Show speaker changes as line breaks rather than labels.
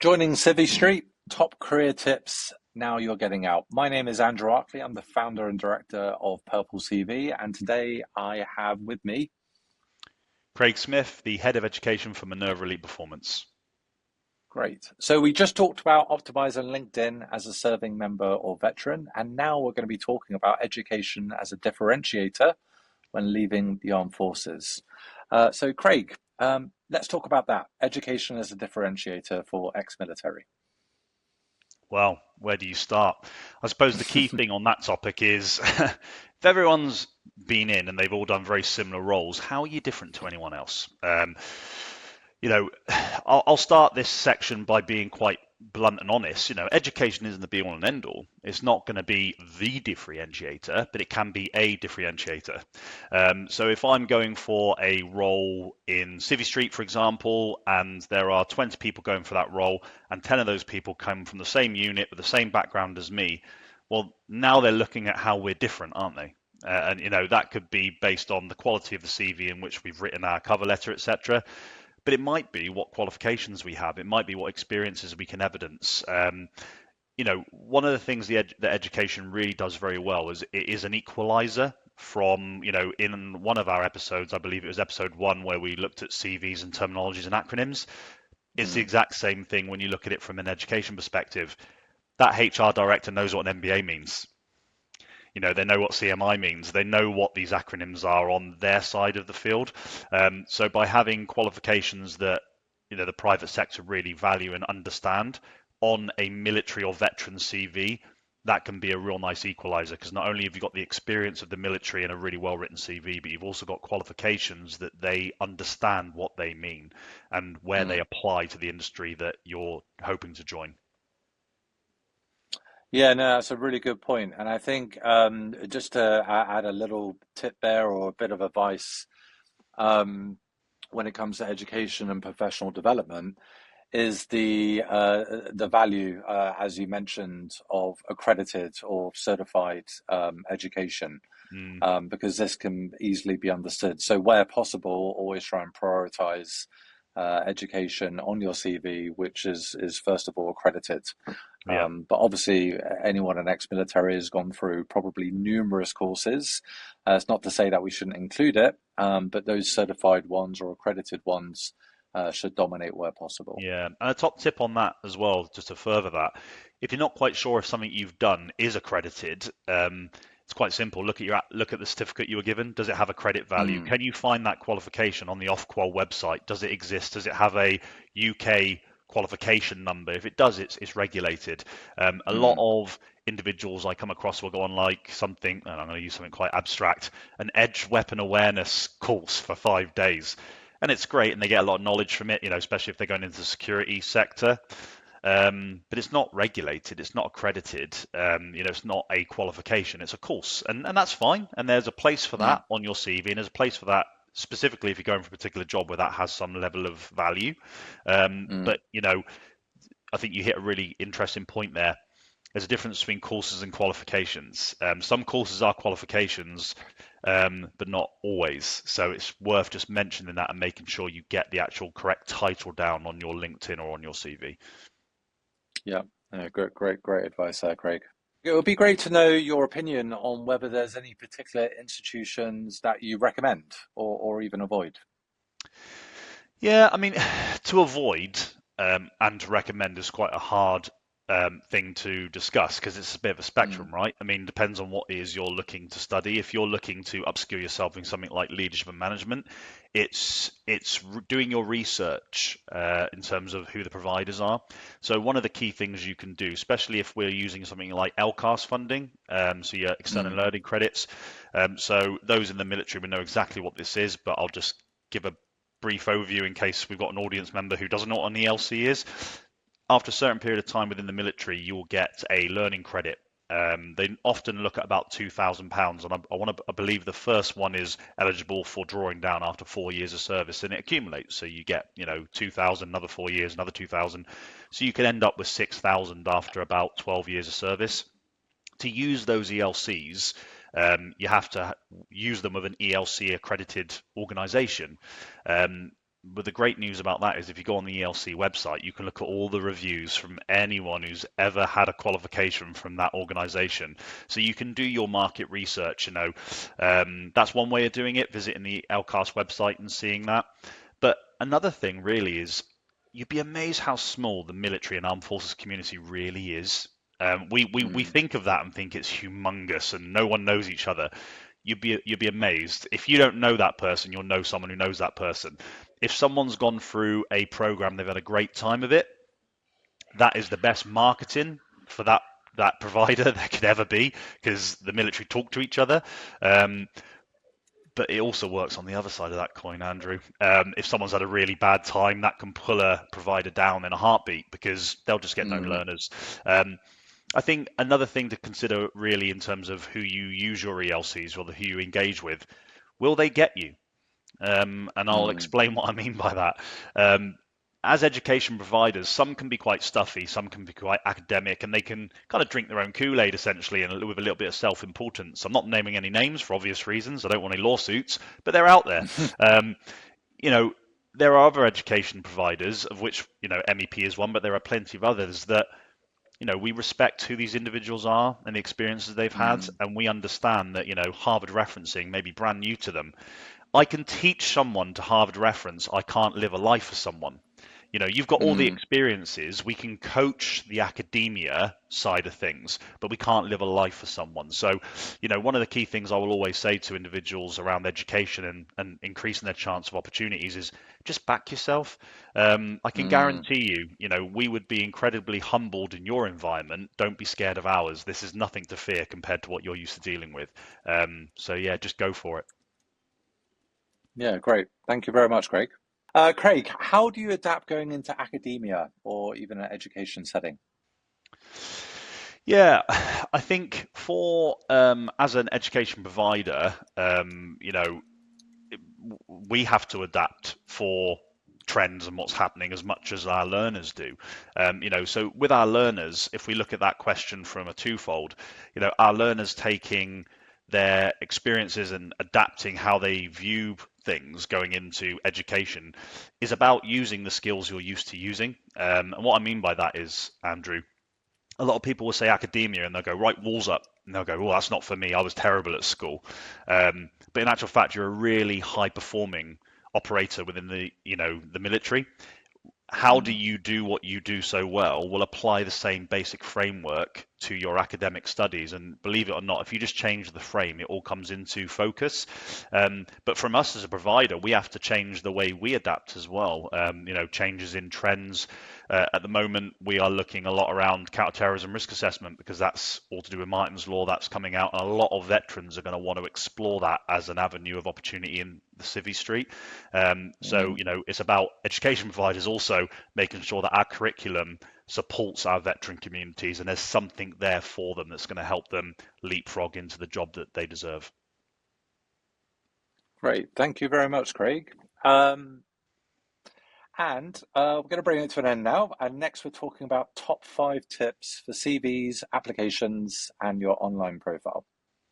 Joining Civvy Street, top career tips now you're getting out. My name is Andrew Arkley. I'm the founder and director of PurpleCV, and today I have with me.
Craig Smith, the head of education for Minerva Elite Performance.
Great. So we just talked about optimizing LinkedIn as a serving member or veteran, and now we're going to be talking about education as a differentiator when leaving the armed forces. So Craig, let's talk about that. Education as a differentiator for ex-military.
Well, where do you start? I suppose the key thing on that topic is if everyone's been in and they've all done very similar roles, how are you different to anyone else? You know, I'll start this section by being quite blunt and honest. Education isn't the be all and end all. It's not going to be the differentiator, but it can be a differentiator. So if I'm going for a role in Civvy Street, for example, and there are 20 people going for that role, and 10 of those people come from the same unit with the same background as me, well, now they're looking at how we're different, aren't they? And that could be based on the quality of the CV in which we've written our cover letter, etc. But it might be what qualifications we have. It might be what experiences we can evidence. One of the things that education really does very well is it is an equalizer from, in one of our episodes, I believe it was episode 1, where we looked at CVs and terminologies and acronyms. It's the exact same thing when you look at it from an education perspective. That HR director knows what an MBA means. They know what CMI means. They know what these acronyms are on their side of the field. So by having qualifications that the private sector really value and understand on a military or veteran CV, that can be a real nice equalizer, because not only have you got the experience of the military and a really well-written CV, but you've also got qualifications that they understand what they mean and where they apply to the industry that you're hoping to join.
Yeah, no, that's a really good point. And I think just to add a little tip there or a bit of advice when it comes to education and professional development is the value, as you mentioned, of accredited or certified education,
Mm,
because this can easily be understood. So where possible, always try and prioritize education on your CV, which is first of all accredited.
yeah.
But obviously, anyone in ex-military has gone through probably numerous courses. It's not to say that we shouldn't include it, but those certified ones or accredited ones should dominate where possible.
Yeah, and a top tip on that as well, just to further that, if you're not quite sure if something you've done is accredited, it's quite simple. Look at the certificate you were given. Does it have a credit value?
Mm,
Can you find that qualification on the Ofqual website? Does it exist? Does it have a UK qualification number? If it does, it's regulated. A lot
mm,
of individuals I come across will go on like something, and I'm going to use something quite abstract, an edge weapon awareness course for 5 days, and it's great, and they get a lot of knowledge from it, especially if they're going into the security sector. But it's not regulated, it's not accredited, it's not a qualification, it's a course, and that's fine. And there's a place for
mm,
that on your CV, and there's a place for that specifically if you're going for a particular job where that has some level of value.
mm.
But I think you hit a really interesting point there. There's a difference between courses and qualifications. Some courses are qualifications, but not always. So it's worth just mentioning that and making sure you get the actual correct title down on your LinkedIn or on your CV.
Yeah, great advice there, Craig. It would be great to know your opinion on whether there's any particular institutions that you recommend or even avoid.
Yeah, I mean, to avoid and to recommend is quite a hard thing to discuss, because it's a bit of a
Mm,
spectrum, right? I mean, depends on what it is you're looking to study. If you're looking to upskill yourself in something like leadership and management, doing your research in terms of who the providers are. So one of the key things you can do, especially if we're using something like LCAS funding, so your external
mm,
learning credits. So those in the military will know exactly what this is, but I'll just give a brief overview in case we've got an audience member who doesn't know what an ELC is. After a certain period of time within the military, you will get a learning credit. They often look at about £2,000, and I believe the first one is eligible for drawing down after 4 years of service, and it accumulates. So you get 2,000, another 4 years, another 2,000. So you can end up with 6,000 after about 12 years of service. To use those ELCs, you have to use them with an ELC accredited organization. Um, but the great news about that is if you go on the ELC website, you can look at all the reviews from anyone who's ever had a qualification from that organization. So you can do your market research, that's one way of doing it, visiting the LCAS website and seeing that. But another thing really is you'd be amazed how small the military and armed forces community really is. We
Mm,
think of that and think it's humongous and no one knows each other. You'd be amazed. If you don't know that person, you'll know someone who knows that person. If someone's gone through a program, they've had a great time of it, that is the best marketing for that provider there could ever be, because the military talk to each other. Um, but it also works on the other side of that coin, Andrew. If someone's had a really bad time, that can pull a provider down in a heartbeat because they'll just get no
mm,
learners. Um, I think another thing to consider really in terms of who you use your ELCs or who you engage with, will they get you? And I'll
mm,
explain what I mean by that. Um, as education providers, some can be quite stuffy, some can be quite academic, and they can kind of drink their own Kool-Aid essentially, and with a little bit of self-importance. I'm not naming any names for obvious reasons. I don't want any lawsuits, but they're out there. Um, you know, there are other education providers, of which MEP is one, but there are plenty of others that we respect who these individuals are and the experiences they've had,
mm,
and we understand that Harvard referencing may be brand new to them. I can teach someone to Harvard reference. I can't live a life for someone. You've got all the
mm.
experiences. We can coach the academia side of things, but we can't live a life for someone. So, one of the key things I will always say to individuals around education and increasing their chance of opportunities is just back yourself. I can
Mm.
guarantee you, we would be incredibly humbled in your environment. Don't be scared of ours. This is nothing to fear compared to what you're used to dealing with. So yeah, just go for it.
Yeah, great. Thank you very much, Craig. Craig, how do you adapt going into academia or even an education setting?
Yeah, I think for as an education provider, we have to adapt for trends and what's happening as much as our learners do. So with our learners, if we look at that question from a twofold, our learners taking their experiences and adapting how they view things going into education is about using the skills you're used to using. And what I mean by that is, Andrew, a lot of people will say academia and they'll go, right, walls up. And they'll go, well, that's not for me. I was terrible at school. But in actual fact, you're a really high performing operator within the military. How do
Mm,
you do what you do so well will apply the same basic framework to your academic studies. And believe it or not, if you just change the frame, it all comes into focus. But from us as a provider, we have to change the way we adapt as well. Changes in trends. At the moment, we are looking a lot around counterterrorism risk assessment because that's all to do with Martin's Law that's coming out. And a lot of veterans are going to want to explore that as an avenue of opportunity in the Civvy Street. So,
mm.
it's about education providers also making sure that our curriculum supports our veteran communities and there's something there for them that's going to help them leapfrog into the job that they deserve.
Great. Thank you very much, Craig. And we're going to bring it to an end now. And next, we're talking about top 5 tips for CVs, applications, and your online profile.